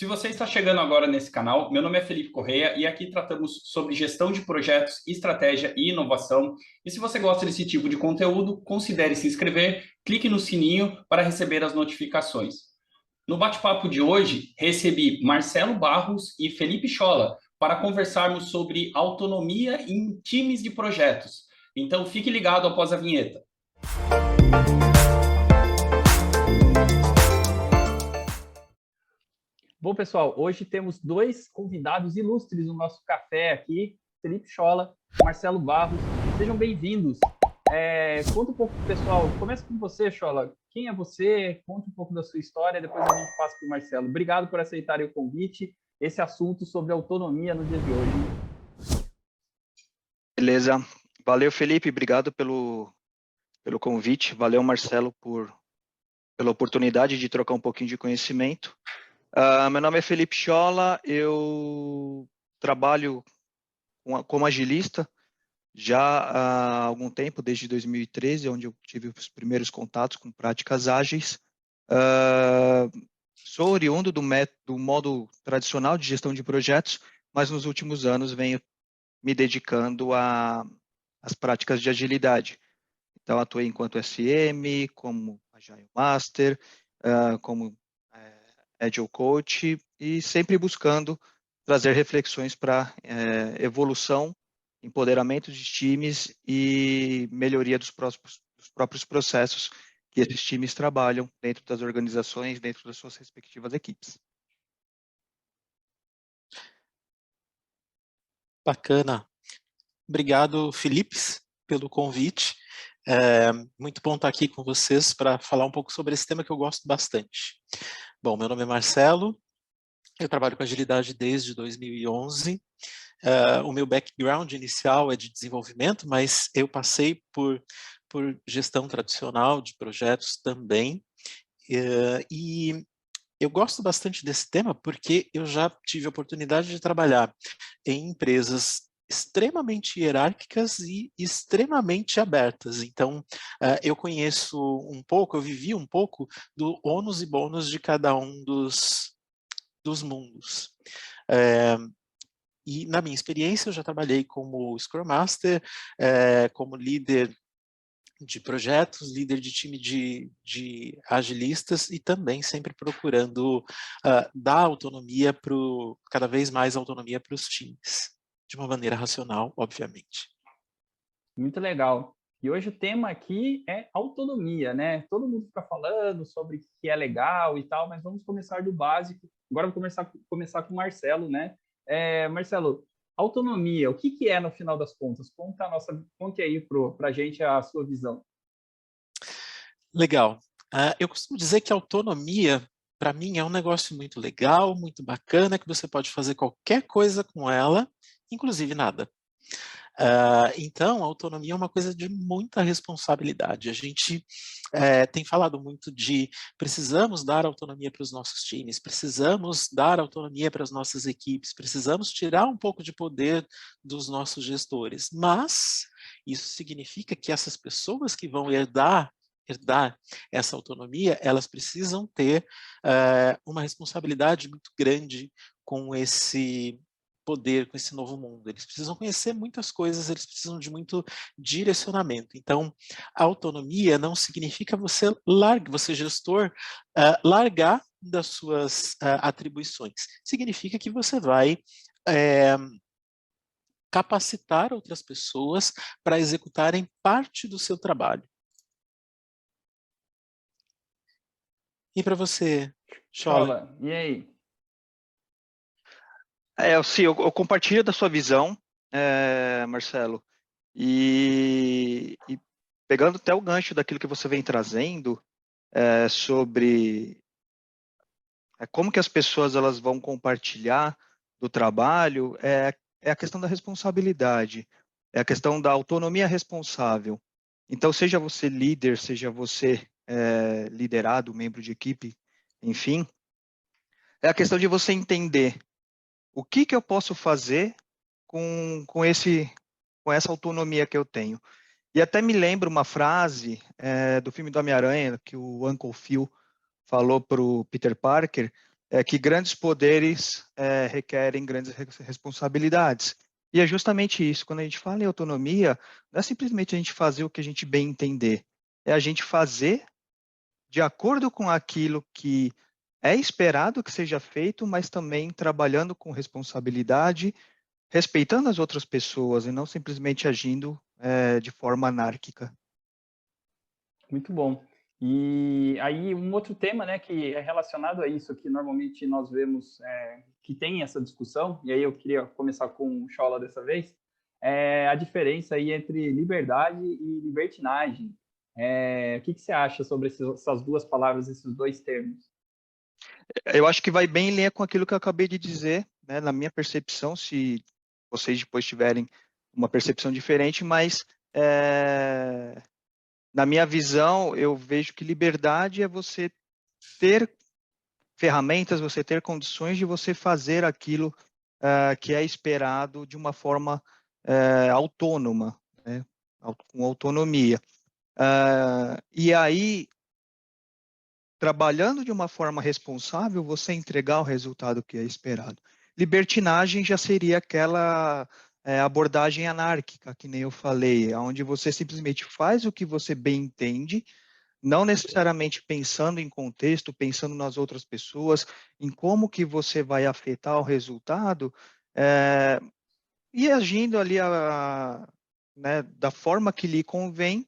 Se você está chegando agora nesse canal, meu nome é Felipe Correia e aqui tratamos sobre gestão de projetos, estratégia e inovação. E se você gosta desse tipo de conteúdo, considere se inscrever, clique no sininho para receber as notificações. No bate-papo de hoje, recebi Marcelo Barros e Felipe Scholla para conversarmos sobre autonomia em times de projetos. Então fique ligado após a vinheta. Bom, pessoal, hoje temos dois convidados ilustres no nosso café aqui, Felipe Scholla e Marcelo Barros. Sejam bem-vindos. Conta um pouco, pessoal. Começa com você, Scholla. Quem é você? Conta um pouco da sua história, depois a gente passa para o Marcelo. Obrigado por aceitarem o convite. Esse assunto sobre autonomia no dia de hoje. Beleza. Valeu, Felipe. Obrigado pelo convite. Valeu, Marcelo, pela oportunidade de trocar um pouquinho de conhecimento. Meu nome é Felipe Scholla, eu trabalho como agilista já há algum tempo, desde 2013, onde eu tive os primeiros contatos com práticas ágeis. Sou oriundo do modo tradicional de gestão de projetos, mas nos últimos anos venho me dedicando às práticas de agilidade. Então, atuei enquanto SM, como Agile Master, como Agile Coach, e sempre buscando trazer reflexões para evolução, empoderamento de times e melhoria dos próprios processos que esses times trabalham dentro das organizações, dentro das suas respectivas equipes. Bacana. Obrigado, Felipe, pelo convite. Muito bom estar aqui com vocês para falar um pouco sobre esse tema que eu gosto bastante. Bom, meu nome é Marcelo, eu trabalho com agilidade desde 2011. O meu background inicial é de desenvolvimento, mas eu passei por gestão tradicional de projetos também. E eu gosto bastante desse tema porque eu já tive a oportunidade de trabalhar em empresas extremamente hierárquicas e extremamente abertas. Então, eu conheço um pouco, eu vivi um pouco do ônus e bônus de cada um dos mundos. E na minha experiência, eu já trabalhei como Scrum Master, como líder de projetos, líder de time de agilistas e também sempre procurando dar autonomia cada vez mais autonomia para os times, de uma maneira racional, obviamente. Muito legal. E hoje o tema aqui é autonomia, né? Todo mundo fica falando sobre o que é legal e tal, mas vamos começar do básico. Agora vou começar com o Marcelo, né? Marcelo, autonomia, o que é no final das contas? Conte aí para a gente a sua visão. Legal. Eu costumo dizer que a autonomia, para mim, é um negócio muito legal, muito bacana, que você pode fazer qualquer coisa com ela, inclusive nada. Então, a autonomia é uma coisa de muita responsabilidade. A gente tem falado muito de precisamos dar autonomia para os nossos times, precisamos dar autonomia para as nossas equipes, precisamos tirar um pouco de poder dos nossos gestores, mas isso significa que essas pessoas que vão herdar essa autonomia, elas precisam ter uma responsabilidade muito grande com esse poder, com esse novo mundo. Eles precisam conhecer muitas coisas, eles precisam de muito direcionamento. Então, a autonomia não significa você gestor, largar das suas atribuições. Significa que você vai capacitar outras pessoas para executarem parte do seu trabalho. E para você, Scholla? E aí? Eu compartilho da sua visão, Marcelo, e pegando até o gancho daquilo que você vem trazendo sobre como que as pessoas elas vão compartilhar do trabalho, é a questão da responsabilidade, é a questão da autonomia responsável. Então, seja você líder, seja você liderado, membro de equipe, enfim, é a questão de você entender o que eu posso fazer com essa autonomia que eu tenho. E até me lembro uma frase do filme do Homem-Aranha, que o Uncle Phil falou para o Peter Parker, é que grandes poderes requerem grandes responsabilidades. E é justamente isso, quando a gente fala em autonomia, não é simplesmente a gente fazer o que a gente bem entender, é a gente fazer de acordo com aquilo que é esperado que seja feito, mas também trabalhando com responsabilidade, respeitando as outras pessoas e não simplesmente agindo de forma anárquica. Muito bom. E aí um outro tema, né, que é relacionado a isso, que normalmente nós vemos que tem essa discussão, e aí eu queria começar com o Schola dessa vez, é a diferença aí entre liberdade e libertinagem. O que você acha sobre essas duas palavras, esses dois termos? Eu acho que vai bem em linha com aquilo que eu acabei de dizer, né, na minha percepção, se vocês depois tiverem uma percepção diferente, mas na minha visão, eu vejo que liberdade é você ter ferramentas, você ter condições de você fazer aquilo que é esperado de uma forma autônoma, né, com autonomia. E aí, trabalhando de uma forma responsável, você entregar o resultado que é esperado. Libertinagem já seria aquela abordagem anárquica, que nem eu falei, onde você simplesmente faz o que você bem entende, não necessariamente pensando em contexto, pensando nas outras pessoas, em como que você vai afetar o resultado, e agindo ali né, da forma que lhe convém,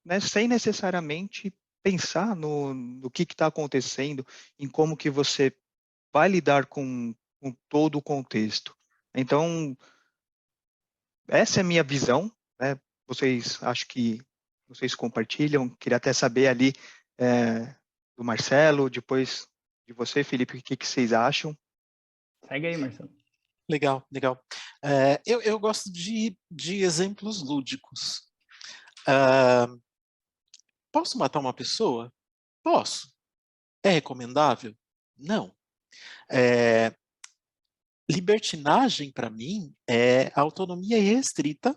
né, sem necessariamente pensar no que está acontecendo, em como que você vai lidar com todo o contexto. Então, essa é a minha visão, né? Vocês acho que vocês compartilham. Queria até saber ali do Marcelo, depois de você, Felipe, o que, que vocês acham? Segue aí, Marcelo. Legal, legal. Eu gosto de exemplos lúdicos. Posso matar uma pessoa? Posso. É recomendável? Não. Libertinagem, para mim, é autonomia irrestrita,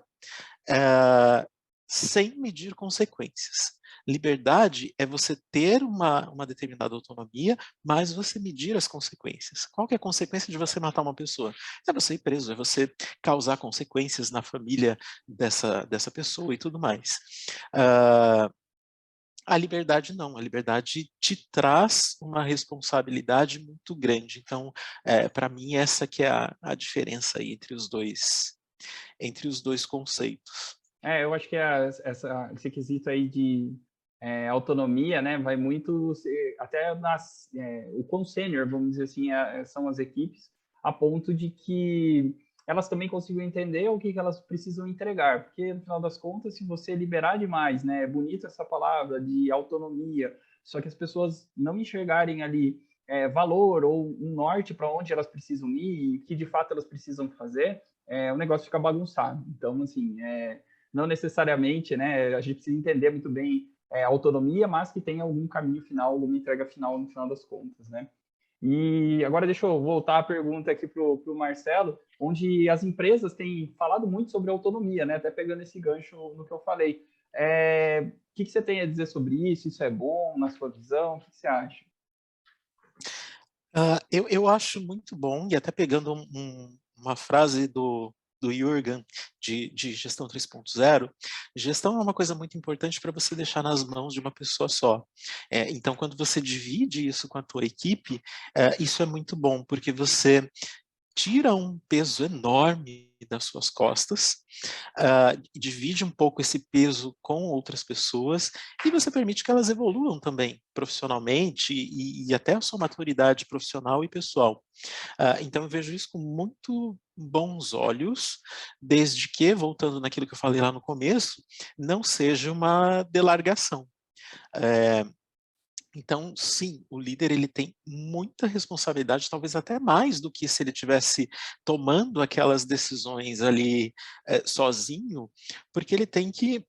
sem medir consequências. Liberdade é você ter uma determinada autonomia, mas você medir as consequências. Qual que é a consequência de você matar uma pessoa? É você ir preso, é você causar consequências na família dessa pessoa e tudo mais. A liberdade não, a liberdade te traz uma responsabilidade muito grande. Então, para mim, essa que é a diferença aí entre os dois conceitos. Eu acho que esse quesito aí de autonomia, né, vai muito até o quão sênior, vamos dizer assim, são as equipes, a ponto de que elas também consigam entender o que elas precisam entregar, porque no final das contas, se você liberar demais, né, é bonita essa palavra de autonomia, só que as pessoas não enxergarem ali valor ou um norte para onde elas precisam ir e que de fato elas precisam fazer, o negócio fica bagunçado. Então, assim, não necessariamente, né? A gente precisa entender muito bem a autonomia, mas que tem algum caminho final, alguma entrega final no final das contas, né? E agora deixa eu voltar a pergunta aqui para o Marcelo, onde as empresas têm falado muito sobre autonomia, né? Até pegando esse gancho no que eu falei. O que você tem a dizer sobre isso? Isso é bom na sua visão? O que você acha? Eu acho muito bom, e até pegando uma frase do Jürgen, de Gestão 3.0, gestão é uma coisa muito importante para você deixar nas mãos de uma pessoa só. Então, quando você divide isso com a tua equipe, isso é muito bom, porque você tira um peso enorme das suas costas, divide um pouco esse peso com outras pessoas e você permite que elas evoluam também profissionalmente e até a sua maturidade profissional e pessoal. Então eu vejo isso com muito bons olhos, desde que, voltando naquilo que eu falei lá no começo, não seja uma delargação. Então, sim, o líder ele tem muita responsabilidade, talvez até mais do que se ele tivesse tomando aquelas decisões ali sozinho, porque ele tem que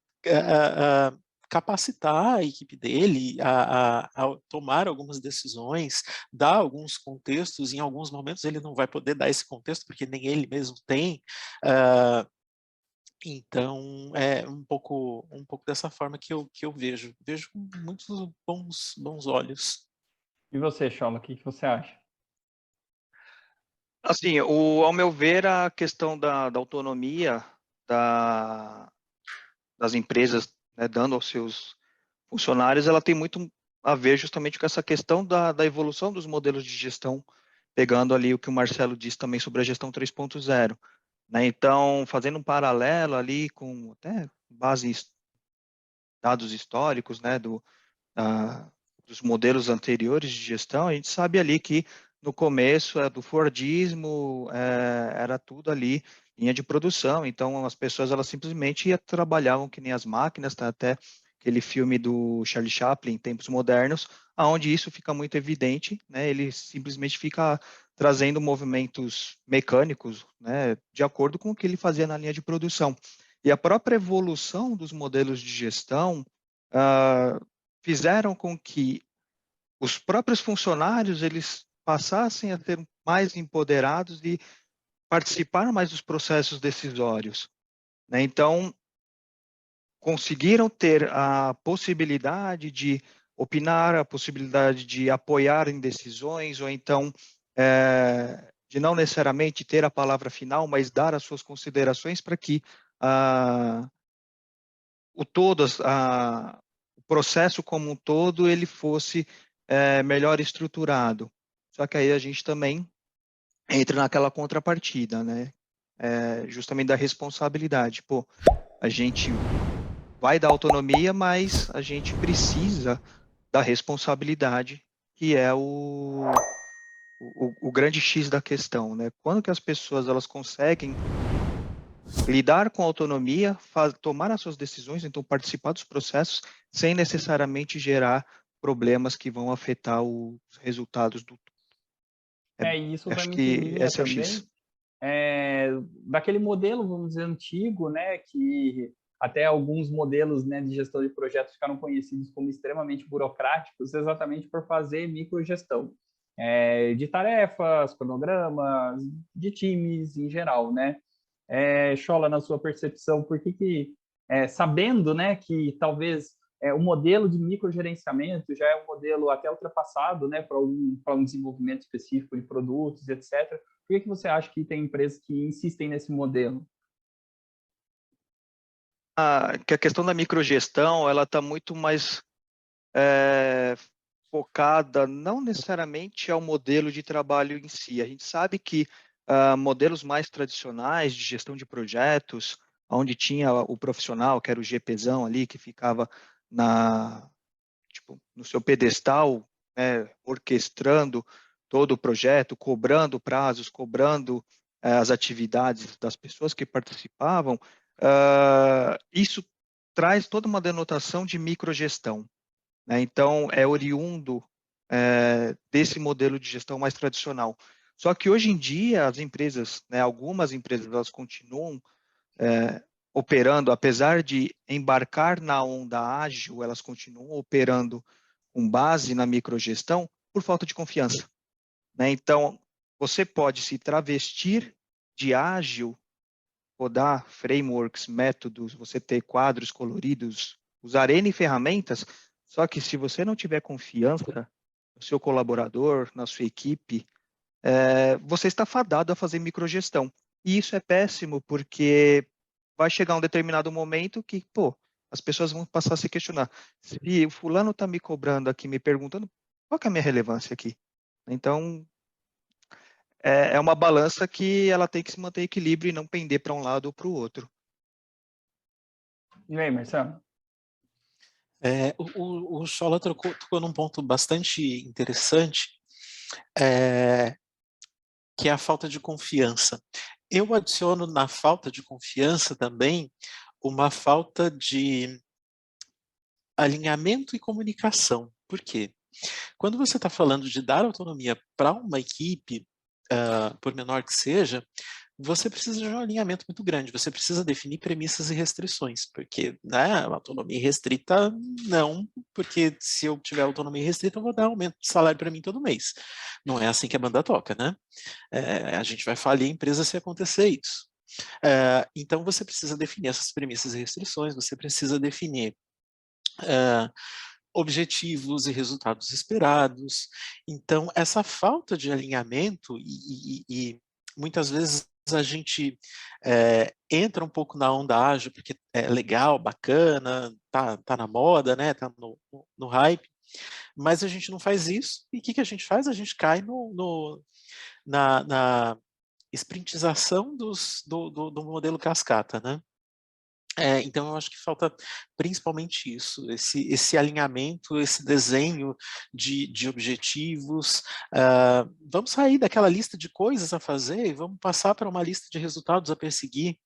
capacitar a equipe dele a tomar algumas decisões, dar alguns contextos. Em alguns momentos ele não vai poder dar esse contexto porque nem ele mesmo tem. Então, é um pouco dessa forma que eu vejo com muitos bons olhos. E você, Chola, o que você acha? Assim, ao meu ver, a questão da autonomia das empresas, né, dando aos seus funcionários, ela tem muito a ver justamente com essa questão da evolução dos modelos de gestão, pegando ali o que o Marcelo disse também sobre a gestão 3.0, né? Então, fazendo um paralelo ali com até base em dados históricos, né, dos modelos anteriores de gestão, a gente sabe ali que no começo do Fordismo era tudo ali linha de produção, então as pessoas elas simplesmente trabalhavam que nem as máquinas, tá? Até aquele filme do Charlie Chaplin, Tempos Modernos, aonde isso fica muito evidente, né? Ele simplesmente fica trazendo movimentos mecânicos, né, de acordo com o que ele fazia na linha de produção. E a própria evolução dos modelos de gestão fizeram com que os próprios funcionários eles passassem a ser mais empoderados e participar mais dos processos decisórios, né? Então, conseguiram ter a possibilidade de opinar, a possibilidade de apoiar em decisões, ou então de não necessariamente ter a palavra final, mas dar as suas considerações para que ah, o todo, o processo como um todo, ele fosse melhor estruturado. Só que aí a gente também entra naquela contrapartida, né? Justamente da responsabilidade. Pô, a gente vai dar autonomia, mas a gente precisa da responsabilidade, que é o grande X da questão, né? Quando que as pessoas elas conseguem lidar com autonomia, tomar as suas decisões, então participar dos processos, sem necessariamente gerar problemas que vão afetar os resultados do. E isso vai Acho muito em que linha esse é o X. também daquele modelo, vamos dizer, antigo, né, que até alguns modelos, né, de gestão de projetos ficaram conhecidos como extremamente burocráticos, exatamente por fazer microgestão de tarefas, cronogramas, de times em geral, né? Chola, na sua percepção, por que sabendo, né, que talvez o modelo de microgerenciamento já é um modelo até ultrapassado, né, para um desenvolvimento específico de produtos, etc. Por que você acha que tem empresas que insistem nesse modelo? Que a questão da microgestão, ela está muito mais focada não necessariamente ao modelo de trabalho em si. A gente sabe que modelos mais tradicionais de gestão de projetos, onde tinha o profissional, que era o GPzão ali, que ficava no seu pedestal, né, orquestrando todo o projeto, cobrando prazos, cobrando as atividades das pessoas que participavam, isso traz toda uma denotação de microgestão, né? Então, é oriundo desse modelo de gestão mais tradicional. Só que hoje em dia, as empresas, né, algumas empresas, elas continuam operando, apesar de embarcar na onda ágil, elas continuam operando com base na microgestão por falta de confiança, né? Então, você pode se travestir de ágil, rodar frameworks, métodos, você ter quadros coloridos, usar N ferramentas, só que se você não tiver confiança no seu colaborador, na sua equipe, você está fadado a fazer microgestão. E isso é péssimo, porque vai chegar um determinado momento que, pô, as pessoas vão passar a se questionar. Se o fulano está me cobrando aqui, me perguntando, qual que é a minha relevância aqui? Então, é uma balança que ela tem que se manter em equilíbrio e não pender para um lado ou para o outro. E aí, Marcelo? O Schola tocou num ponto bastante interessante, que é a falta de confiança. Eu adiciono na falta de confiança também uma falta de alinhamento e comunicação. Por quê? Quando você está falando de dar autonomia para uma equipe, por menor que seja, você precisa de um alinhamento muito grande, você precisa definir premissas e restrições, porque né, autonomia restrita, não, porque se eu tiver autonomia restrita, eu vou dar aumento de salário para mim todo mês. Não é assim que a banda toca, né? A gente vai falir a empresa se acontecer isso. Então, você precisa definir essas premissas e restrições, você precisa definir objetivos e resultados esperados. Então, essa falta de alinhamento e muitas vezes a gente entra um pouco na onda ágil, porque é legal, bacana, tá na moda, né? Tá no hype, mas a gente não faz isso, e o que a gente faz? A gente cai na sprintização do modelo cascata, né? Então, eu acho que falta principalmente isso, esse alinhamento, esse desenho de objetivos. Vamos sair daquela lista de coisas a fazer e vamos passar para uma lista de resultados a perseguir,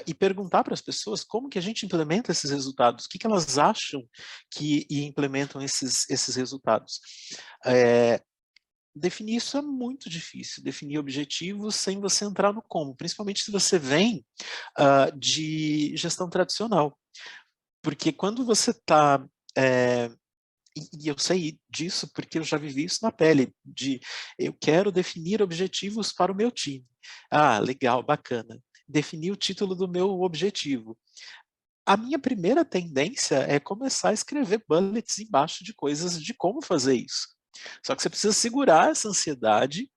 e perguntar para as pessoas como que a gente implementa esses resultados, o que elas acham que implementam esses resultados. Definir isso é muito difícil, definir objetivos sem você entrar no como, principalmente se você vem de gestão tradicional. Porque quando você está... e eu sei disso porque eu já vivi isso na pele, eu quero definir objetivos para o meu time. Ah, legal, bacana. Definir o título do meu objetivo. A minha primeira tendência é começar a escrever bullets embaixo de coisas de como fazer isso. Só que você precisa segurar essa ansiedade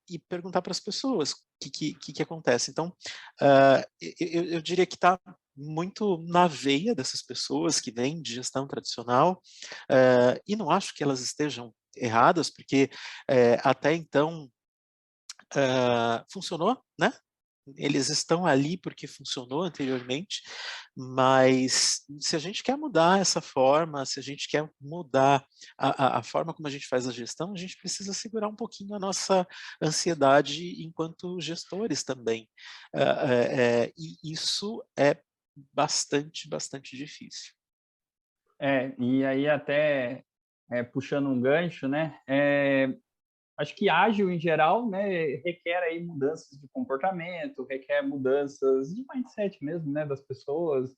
e perguntar para as pessoas o que acontece. Então, eu diria que está muito na veia dessas pessoas que vêm de gestão tradicional, e não acho que elas estejam erradas, porque até então funcionou, né? Eles estão ali porque funcionou anteriormente, mas se a gente quer mudar essa forma, se a gente quer mudar a forma como a gente faz a gestão, a gente precisa segurar um pouquinho a nossa ansiedade enquanto gestores também. E isso é bastante difícil. E aí até puxando um gancho, né? Acho que ágil em geral, né, requer aí mudanças de comportamento, requer mudanças de mindset mesmo, né, das pessoas.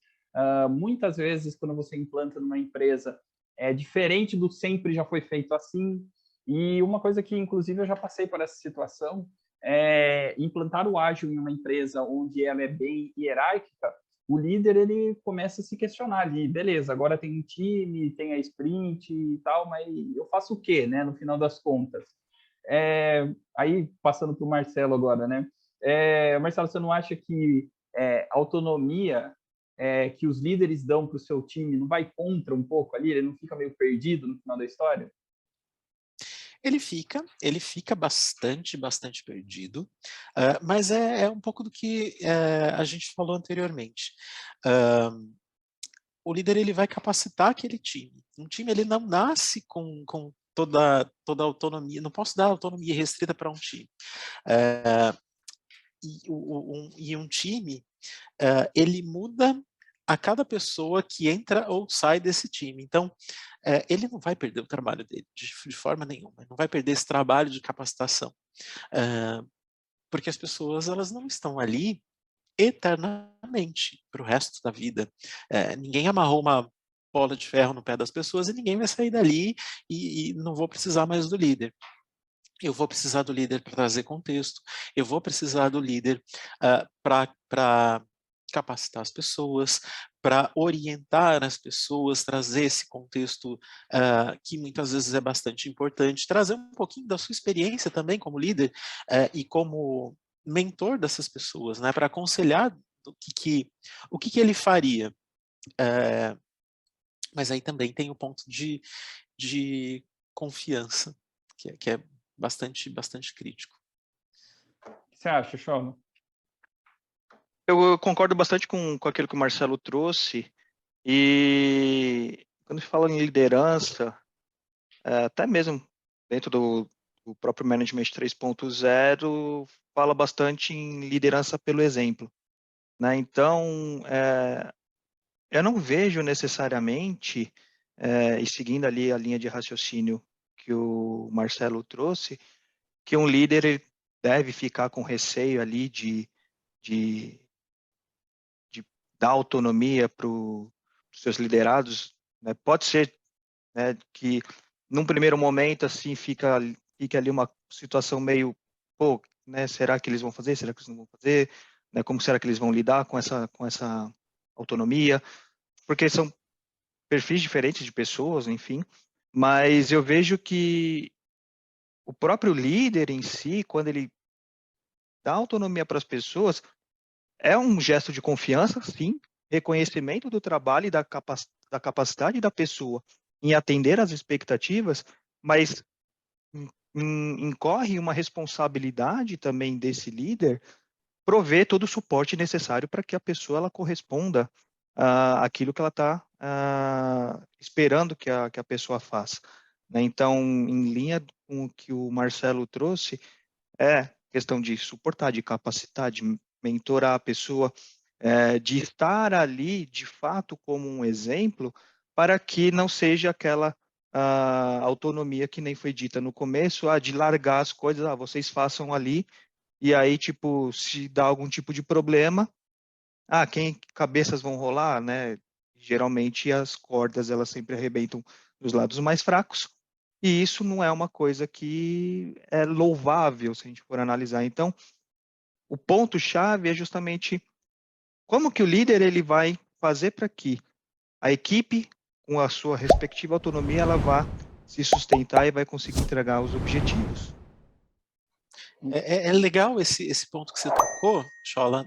Muitas vezes, quando você implanta numa empresa, é diferente do sempre já foi feito assim. E uma coisa que, inclusive, eu já passei por essa situação, é implantar o ágil em uma empresa onde ela é bem hierárquica. O líder, ele começa a se questionar ali, beleza, agora tem um time, tem a sprint e tal, mas eu faço o quê, né, no final das contas? Aí, passando para o Marcelo agora, né? Marcelo, você não acha que a autonomia que os líderes dão para o seu time não vai contra um pouco ali? Ele não fica meio perdido no final da história? Ele fica bastante perdido, mas é um pouco do que a gente falou anteriormente. O líder ele vai capacitar aquele time. Um time ele não nasce com toda a autonomia, não posso dar autonomia restrita para um time. E um time, ele muda a cada pessoa que entra ou sai desse time. Então, ele não vai perder o trabalho dele de forma nenhuma, ele não vai perder esse trabalho de capacitação, porque as pessoas elas não estão ali eternamente para o resto da vida. Ninguém amarrou uma bola de ferro no pé das pessoas e ninguém vai sair dali e não vou precisar mais do líder. Eu vou precisar do líder para trazer contexto, eu vou precisar do líder para capacitar as pessoas, para orientar as pessoas, trazer esse contexto que muitas vezes é bastante importante, trazer um pouquinho da sua experiência também como líder e como mentor dessas pessoas, né, para aconselhar o que ele faria. Mas aí também tem o ponto de confiança, que é bastante crítico. O que você acha, Chola? Eu concordo bastante com aquilo que o Marcelo trouxe, e quando se fala em liderança, até mesmo dentro do próprio Management 3.0, fala bastante em liderança pelo exemplo, né? Então, eu não vejo necessariamente, e seguindo ali a linha de raciocínio que o Marcelo trouxe, que um líder ele deve ficar com receio ali de dar autonomia para os seus liderados, né? Pode ser, né, que num primeiro momento assim fique ali uma situação meio, pô, né, será que eles vão fazer? Será que eles não vão fazer? Né, como será que eles vão lidar com essa autonomia? Porque são perfis diferentes de pessoas, enfim, mas eu vejo que o próprio líder em si, quando ele dá autonomia para as pessoas, é um gesto de confiança, sim, reconhecimento do trabalho e da capacidade da pessoa em atender às expectativas, mas incorre uma responsabilidade também desse líder prover todo o suporte necessário para que a pessoa ela corresponda àquilo que ela está esperando que a pessoa faça, né? Então, em linha com o que o Marcelo trouxe, é questão de suportar, de capacitar, de mentorar a pessoa, de estar ali, de fato, como um exemplo, para que não seja aquela autonomia que nem foi dita no começo, de largar as coisas, vocês façam ali, e aí, tipo, se dá algum tipo de problema, quem cabeças vão rolar, né? Geralmente as cordas, elas sempre arrebentam nos lados mais fracos, e isso não é uma coisa que é louvável, se a gente for analisar. Então, o ponto-chave é justamente como que o líder ele vai fazer para que a equipe, com a sua respectiva autonomia, ela vá se sustentar e vai conseguir entregar os objetivos. É legal esse ponto que você tocou, Chola,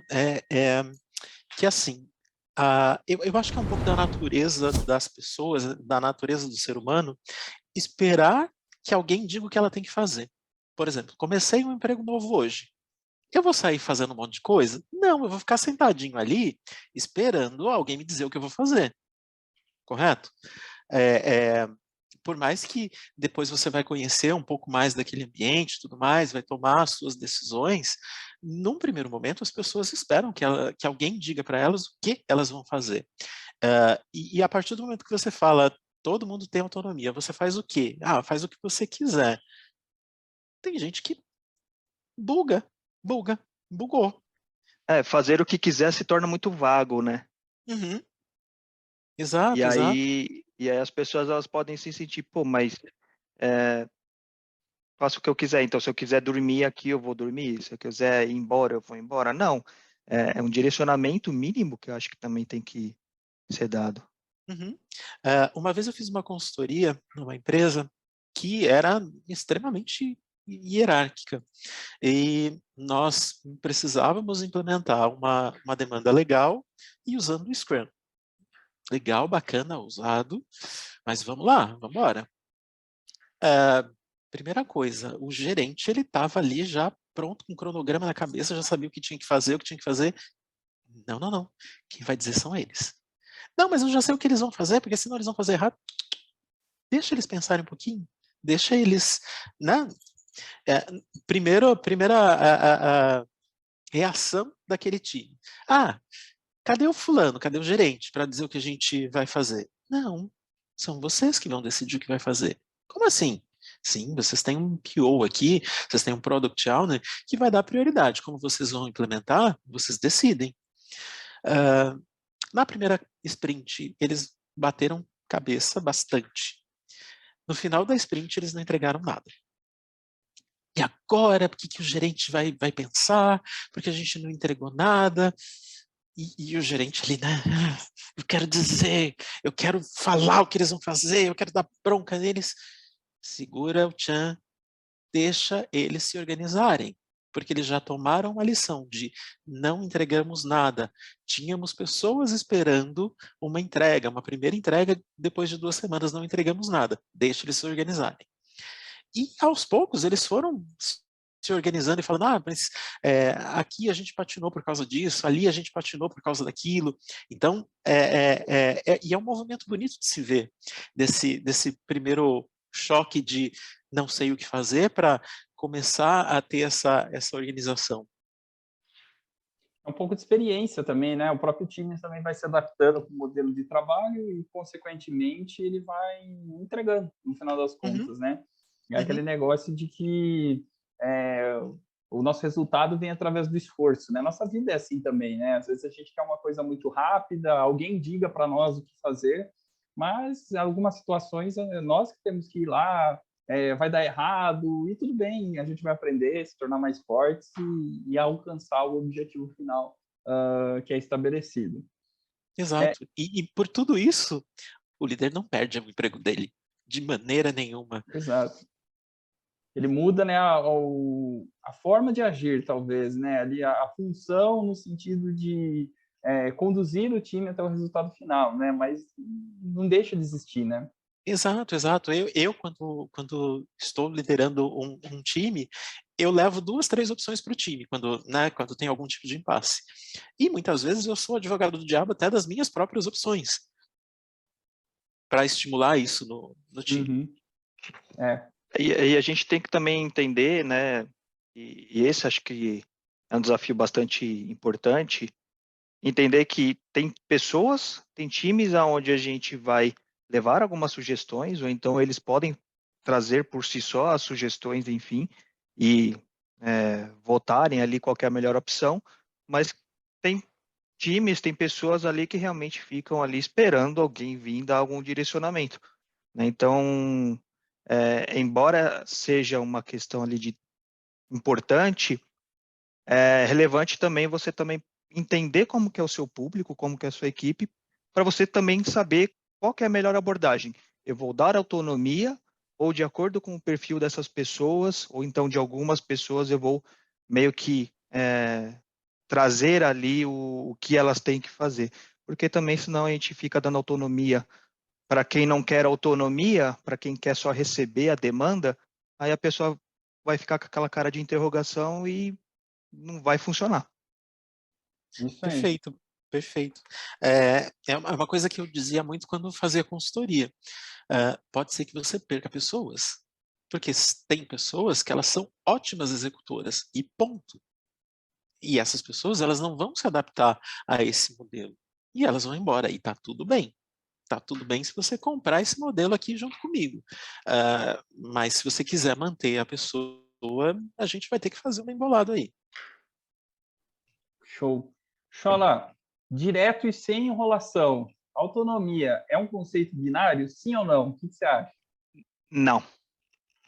que assim, eu acho que é um pouco da natureza das pessoas, da natureza do ser humano, esperar que alguém diga o que ela tem que fazer. Por exemplo, comecei um emprego novo hoje. Eu vou sair fazendo um monte de coisa? Não, eu vou ficar sentadinho ali, esperando alguém me dizer o que eu vou fazer. Correto? Por mais que depois você vai conhecer um pouco mais daquele ambiente e tudo mais, vai tomar as suas decisões, num primeiro momento as pessoas esperam que alguém diga para elas o que elas vão fazer. E a partir do momento que você fala, todo mundo tem autonomia, você faz o quê? Faz o que você quiser. Tem gente que bugou. Fazer o que quiser se torna muito vago, né? Uhum. E Exato, exato. aí as pessoas elas podem se sentir, pô, mas é, faço o que eu quiser. Então, se eu quiser dormir aqui, eu vou dormir. Se eu quiser ir embora, eu vou embora. Não, é um direcionamento mínimo que eu acho que também tem que ser dado. Uhum. Uma vez eu fiz uma consultoria numa empresa que era extremamente hierárquica e nós precisávamos implementar uma demanda legal e usando o Scrum. Legal, bacana, usado, mas vamos lá, vamos embora. Primeira coisa, o gerente ele estava ali já pronto com o cronograma na cabeça, já sabia o que tinha que fazer, o que tinha que fazer. Não, não, não. Quem vai dizer são eles. Não, mas eu já sei o que eles vão fazer, porque senão eles vão fazer errado. Deixa eles pensarem um pouquinho. Deixa eles, né? Primeira reação daquele time. Cadê o fulano? Cadê o gerente para dizer o que a gente vai fazer? Não, são vocês que vão decidir o que vai fazer. Como assim? Sim, vocês têm um PO aqui, vocês têm um Product Owner que vai dar prioridade. Como vocês vão implementar, vocês decidem. Na primeira sprint, eles bateram cabeça bastante. No final da sprint, eles não entregaram nada. E agora, o que o gerente vai pensar? Porque a gente não entregou nada. E o gerente ali, né? Eu quero dizer, eu quero falar o que eles vão fazer, eu quero dar bronca neles. Segura o tchan, deixa eles se organizarem. Porque eles já tomaram a lição de não entregamos nada. Tínhamos pessoas esperando uma entrega, uma primeira entrega, depois de 2 semanas não entregamos nada. Deixa eles se organizarem. E aos poucos eles foram se organizando e falando, mas aqui a gente patinou por causa disso, ali a gente patinou por causa daquilo. Então, e é um movimento bonito de se ver, desse primeiro choque de não sei o que fazer para começar a ter essa organização. É um pouco de experiência também, né? O próprio time também vai se adaptando com o modelo de trabalho e, consequentemente, ele vai entregando, no final das contas, né? É aquele negócio de que o nosso resultado vem através do esforço, né? Nossa vida é assim também, né? Às vezes a gente quer uma coisa muito rápida, alguém diga para nós o que fazer, mas em algumas situações nós que temos que ir lá, vai dar errado, e tudo bem, a gente vai aprender, se tornar mais fortes e alcançar o objetivo final que é estabelecido. Exato. E por tudo isso, o líder não perde o emprego dele, de maneira nenhuma. Exato. Ele muda, né, a forma de agir, talvez, né, ali a função no sentido de conduzir o time até o resultado final, né, mas não deixa de existir, né? Exato, exato. Eu quando estou liderando um time, eu levo 2, 3 opções para o time, quando tem algum tipo de impasse. E muitas vezes eu sou advogado do diabo até das minhas próprias opções, para estimular isso no time. Uhum. É. E a gente tem que também entender, né, e esse acho que é um desafio bastante importante, entender que tem pessoas, tem times aonde a gente vai levar algumas sugestões, ou então eles podem trazer por si só as sugestões, enfim, e votarem ali qual que é a melhor opção, mas tem times, tem pessoas ali que realmente ficam ali esperando alguém vir dar algum direcionamento, né? Então, embora seja uma questão ali de importante, é relevante também você também entender como que é o seu público, como que é a sua equipe, para você também saber qual que é a melhor abordagem. Eu vou dar autonomia ou de acordo com o perfil dessas pessoas, ou então de algumas pessoas eu vou meio que trazer ali o que elas têm que fazer. Porque também senão a gente fica dando autonomia para quem não quer autonomia, para quem quer só receber a demanda, aí a pessoa vai ficar com aquela cara de interrogação e não vai funcionar. Isso aí. Perfeito, perfeito. É uma coisa que eu dizia muito quando fazia consultoria. Pode ser que você perca pessoas, porque tem pessoas que elas são ótimas executoras, e ponto. E essas pessoas, elas não vão se adaptar a esse modelo. E elas vão embora, e está tudo bem. Está tudo bem se você comprar esse modelo aqui junto comigo. Mas se você quiser manter a pessoa, a gente vai ter que fazer uma embolada aí. Show. Chola, direto e sem enrolação. Autonomia é um conceito binário, sim ou não? O que você acha? Não.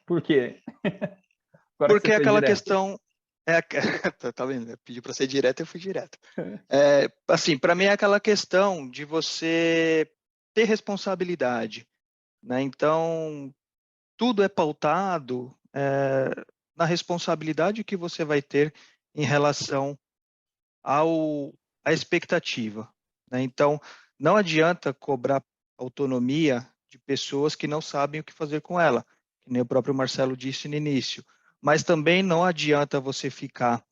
Por quê? Agora que você Porque foi aquela direto. questão. Tá vendo? Eu pedi para ser direto, eu fui direto. Assim, para mim é aquela questão de você ter responsabilidade, né? Então, tudo é pautado na responsabilidade que você vai ter em relação à expectativa, né? Então, não adianta cobrar autonomia de pessoas que não sabem o que fazer com ela, que nem o próprio Marcelo disse no início. Mas também não adianta você ficar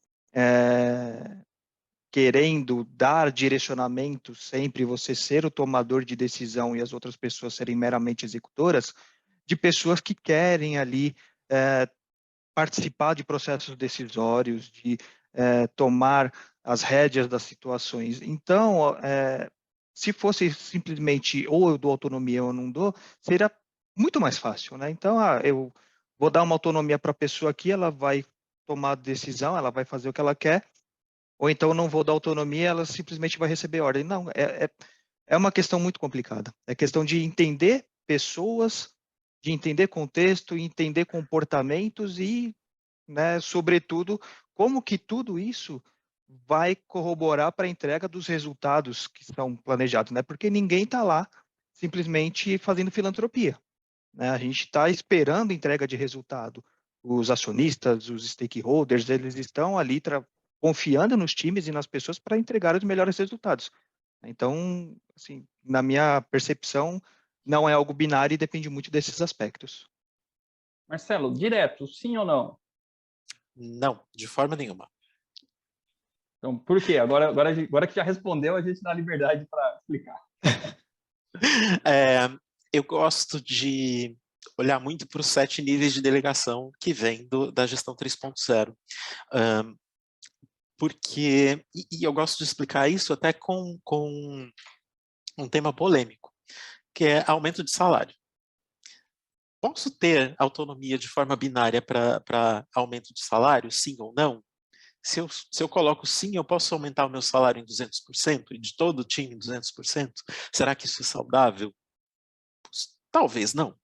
querendo dar direcionamento sempre, você ser o tomador de decisão e as outras pessoas serem meramente executoras, de pessoas que querem ali participar de processos decisórios, de tomar as rédeas das situações. Então, se fosse simplesmente ou eu dou autonomia ou eu não dou, seria muito mais fácil, né? Então, eu vou dar uma autonomia para a pessoa aqui, ela vai tomar a decisão, ela vai fazer o que ela quer, ou então eu não vou dar autonomia, ela simplesmente vai receber ordem. Não, é uma questão muito complicada. É questão de entender pessoas, de entender contexto, entender comportamentos e, né, sobretudo, como que tudo isso vai corroborar para a entrega dos resultados que estão planejados, né? Porque ninguém está lá simplesmente fazendo filantropia, né? A gente está esperando entrega de resultado. Os acionistas, os stakeholders, eles estão ali confiando nos times e nas pessoas para entregar os melhores resultados. Então, assim, na minha percepção, não é algo binário e depende muito desses aspectos. Marcelo, direto, sim ou não? Não, de forma nenhuma. Então, por quê? Agora que já respondeu, a gente dá liberdade para explicar. Eu gosto de olhar muito para os 7 níveis de delegação que vem da gestão 3.0. Porque, e eu gosto de explicar isso até com um tema polêmico, que é aumento de salário. Posso ter autonomia de forma binária para aumento de salário, sim ou não? Se eu coloco sim, eu posso aumentar o meu salário em 200% e de todo o time em 200%? Será que isso é saudável? Talvez não.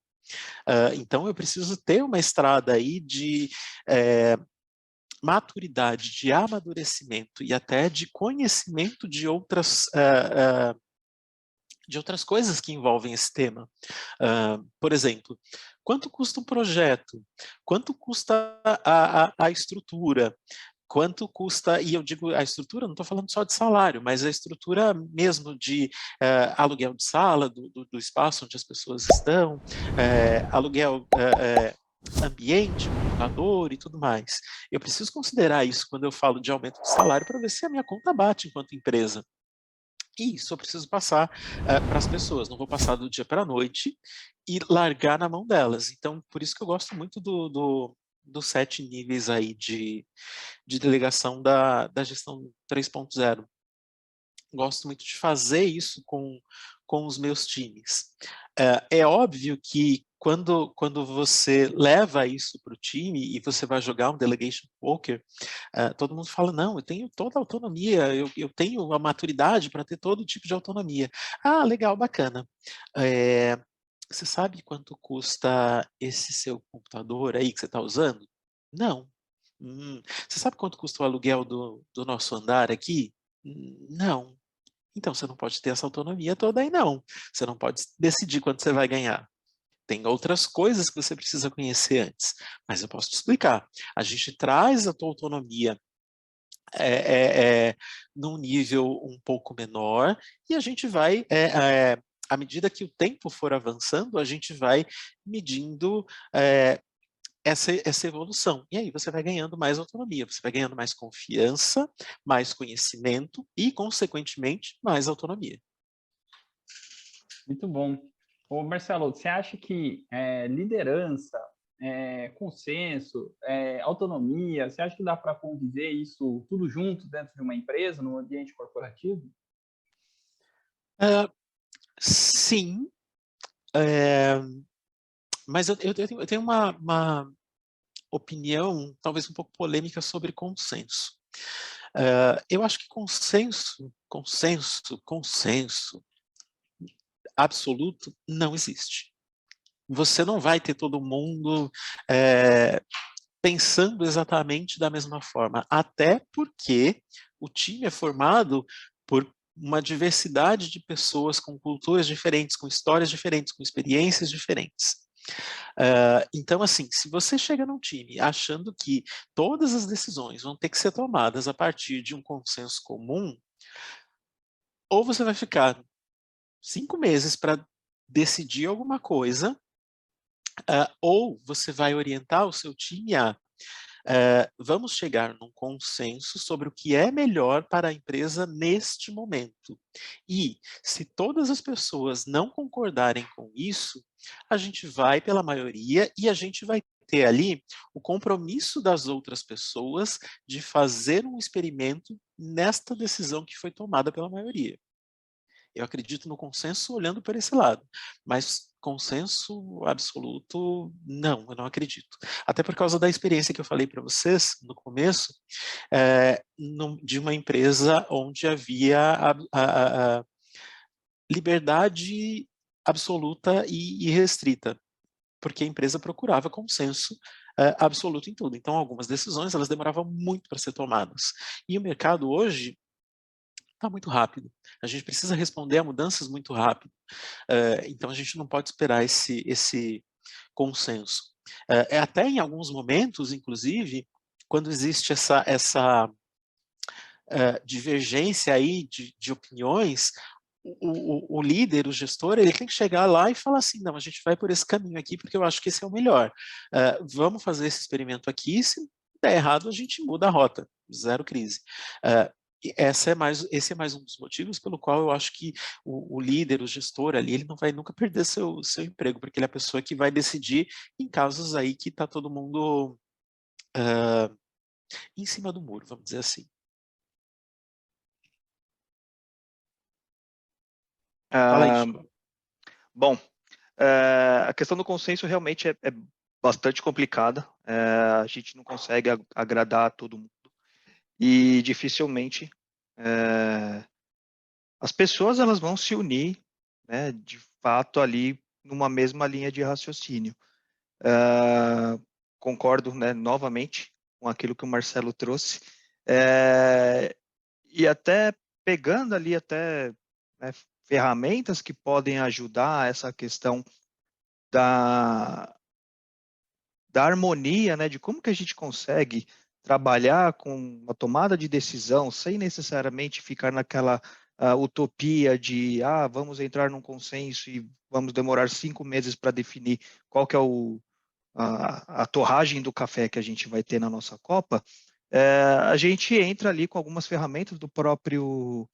Então, eu preciso ter uma estrada aí de maturidade, de amadurecimento e até de conhecimento de de outras coisas que envolvem esse tema. Por exemplo, quanto custa um projeto? Quanto custa a estrutura? Quanto custa, e eu digo a estrutura, não estou falando só de salário, mas a estrutura mesmo de aluguel de sala, do espaço onde as pessoas estão, aluguel ambiente, computador e tudo mais. Eu preciso considerar isso quando eu falo de aumento de salário para ver se a minha conta bate enquanto empresa. E isso eu preciso passar para as pessoas, não vou passar do dia para a noite e largar na mão delas. Então, por isso que eu gosto muito dos 7 níveis aí de delegação da gestão 3.0. Gosto muito de fazer isso com os meus times. É óbvio que quando você leva isso para o time e você vai jogar um delegation poker, todo mundo fala, não, eu tenho toda a autonomia, eu tenho a maturidade para ter todo tipo de autonomia. Ah, legal, bacana. Você sabe quanto custa esse seu computador aí que você está usando? Não. Você sabe quanto custa o aluguel do nosso andar aqui? Não. Então você não pode ter essa autonomia toda aí, não. Você não pode decidir quanto você vai ganhar. Tem outras coisas que você precisa conhecer antes, mas eu posso te explicar. A gente traz a tua autonomia num nível um pouco menor e a gente vai, à medida que o tempo for avançando, a gente vai medindo essa evolução. E aí você vai ganhando mais autonomia, você vai ganhando mais confiança, mais conhecimento e, consequentemente, mais autonomia. Muito bom. Ô, Marcelo, você acha que liderança, consenso, autonomia, você acha que dá para conviver isso tudo junto dentro de uma empresa, num ambiente corporativo? Sim, mas eu tenho uma opinião talvez um pouco polêmica sobre consenso. Eu acho que consenso absoluto não existe. Você não vai ter todo mundo pensando exatamente da mesma forma, até porque o time é formado por uma diversidade de pessoas com culturas diferentes, com histórias diferentes, com experiências diferentes. Então, assim, se você chega num time achando que todas as decisões vão ter que ser tomadas a partir de um consenso comum, ou você vai ficar 5 meses para decidir alguma coisa, ou você vai orientar o seu time a vamos chegar num consenso sobre o que é melhor para a empresa neste momento. E se todas as pessoas não concordarem com isso, a gente vai pela maioria e a gente vai ter ali o compromisso das outras pessoas de fazer um experimento nesta decisão que foi tomada pela maioria. Eu acredito no consenso olhando por esse lado, mas consenso absoluto, não, eu não acredito. Até por causa da experiência que eu falei para vocês no começo, de uma empresa onde havia a liberdade absoluta e restrita, porque a empresa procurava consenso absoluto em tudo. Então, algumas decisões elas demoravam muito para ser tomadas. E o mercado hoje está muito rápido. A gente precisa responder a mudanças muito rápido. Então, a gente não pode esperar esse consenso. Até em alguns momentos, inclusive, quando existe essa divergência aí de opiniões, o líder, o gestor, ele tem que chegar lá e falar assim, não, a gente vai por esse caminho aqui porque eu acho que esse é o melhor. Vamos fazer esse experimento aqui, se der errado, a gente muda a rota, zero crise. Esse é mais um dos motivos pelo qual eu acho que o líder, o gestor ali, ele não vai nunca perder seu emprego, porque ele é a pessoa que vai decidir em casos aí que está todo mundo em cima do muro, vamos dizer assim. Fala aí, Chico. Bom, a questão do consenso realmente é bastante complicada. A gente não consegue agradar a todo mundo. E dificilmente as pessoas elas vão se unir, né, de fato ali numa mesma linha de raciocínio. Concordo, né, novamente com aquilo que o Marcelo trouxe, e até pegando ali, até, né, ferramentas que podem ajudar essa questão da harmonia, né, de como que a gente consegue trabalhar com a tomada de decisão sem necessariamente ficar naquela utopia de, vamos entrar num consenso e vamos demorar 5 meses para definir qual que é a torragem do café que a gente vai ter na nossa copa. A gente entra ali com algumas ferramentas do próprio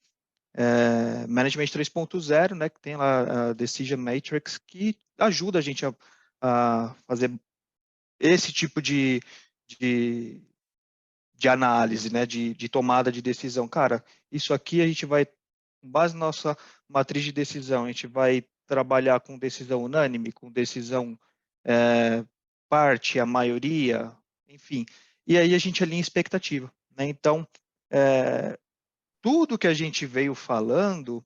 Management 3.0, né, que tem lá a Decision Matrix, que ajuda a gente a fazer esse tipo de análise, né, de tomada de decisão. Cara, isso aqui a gente vai, com base na nossa matriz de decisão, a gente vai trabalhar com decisão unânime, com decisão parte, a maioria, enfim. E aí a gente alinha expectativa, né? Então, tudo que a gente veio falando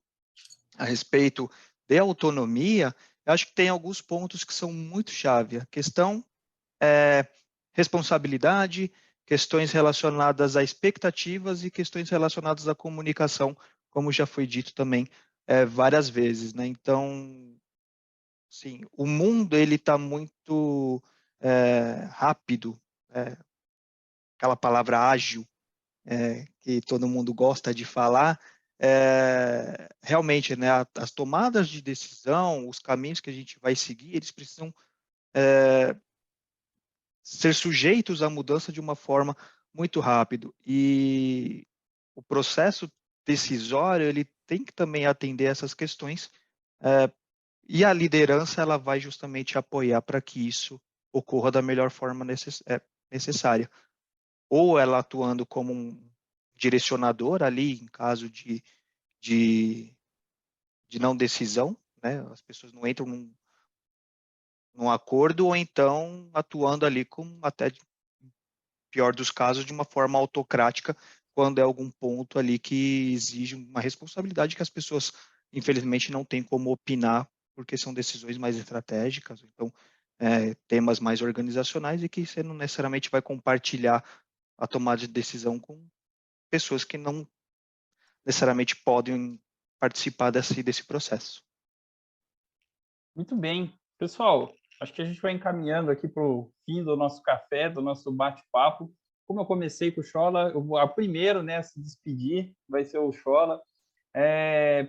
a respeito de autonomia, eu acho que tem alguns pontos que são muito chave. A questão responsabilidade, questões relacionadas a expectativas e questões relacionadas à comunicação, como já foi dito também várias vezes, né? Então, sim, o mundo ele está muito rápido, aquela palavra ágil que todo mundo gosta de falar. Realmente, né, as tomadas de decisão, os caminhos que a gente vai seguir, eles precisam ser sujeitos à mudança de uma forma muito rápido. E o processo decisório, ele tem que também atender essas questões, e a liderança, ela vai justamente apoiar para que isso ocorra da melhor forma necessária. Ou ela atuando como um direcionador ali, em caso de não decisão, né? As pessoas não entram num acordo, ou então atuando ali como até pior dos casos, de uma forma autocrática, quando é algum ponto ali que exige uma responsabilidade que as pessoas, infelizmente, não têm como opinar, porque são decisões mais estratégicas, então, temas mais organizacionais, e que você não necessariamente vai compartilhar a tomada de decisão com pessoas que não necessariamente podem participar desse processo. Muito bem. Pessoal, acho que a gente vai encaminhando aqui para o fim do nosso café, do nosso bate-papo. Como eu comecei com o Chola, o primeiro, né, a se despedir vai ser o Chola.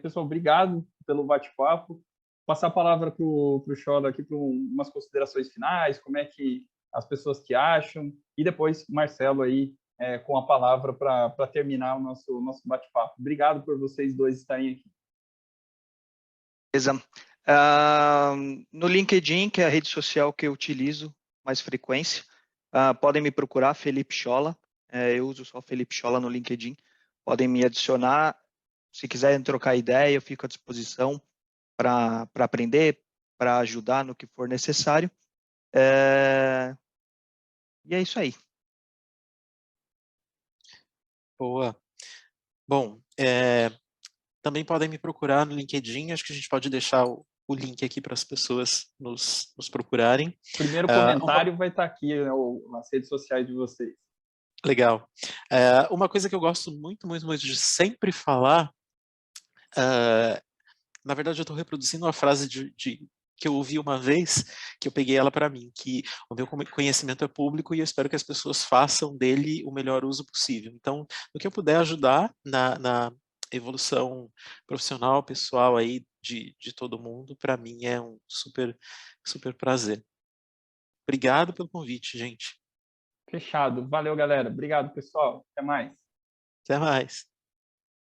Pessoal, obrigado pelo bate-papo. Passar a palavra para o Chola aqui para umas considerações finais, como é que as pessoas te acham, e depois Marcelo aí com a palavra para terminar o nosso bate-papo. Obrigado por vocês dois estarem aqui. Beleza. No LinkedIn, que é a rede social que eu utilizo mais frequência, podem me procurar, Felipe Chola. Eu uso só Felipe Chola no LinkedIn. Podem me adicionar. Se quiserem trocar ideia, eu fico à disposição para aprender, para ajudar no que for necessário. E é isso aí. Boa. Bom, também podem me procurar no LinkedIn, acho que a gente pode deixar o link aqui para as pessoas nos procurarem. O primeiro comentário vai estar aqui, né, nas redes sociais de vocês. Legal. Uma coisa que eu gosto muito, muito, muito de sempre falar, na verdade eu estou reproduzindo uma frase que eu ouvi uma vez, que eu peguei ela para mim, que o meu conhecimento é público e eu espero que as pessoas façam dele o melhor uso possível. Então, no que eu puder ajudar na evolução profissional, pessoal aí de todo mundo, para mim é um super, super prazer. Obrigado pelo convite, gente. Fechado. Valeu, galera. Obrigado, pessoal. Até mais. Até mais.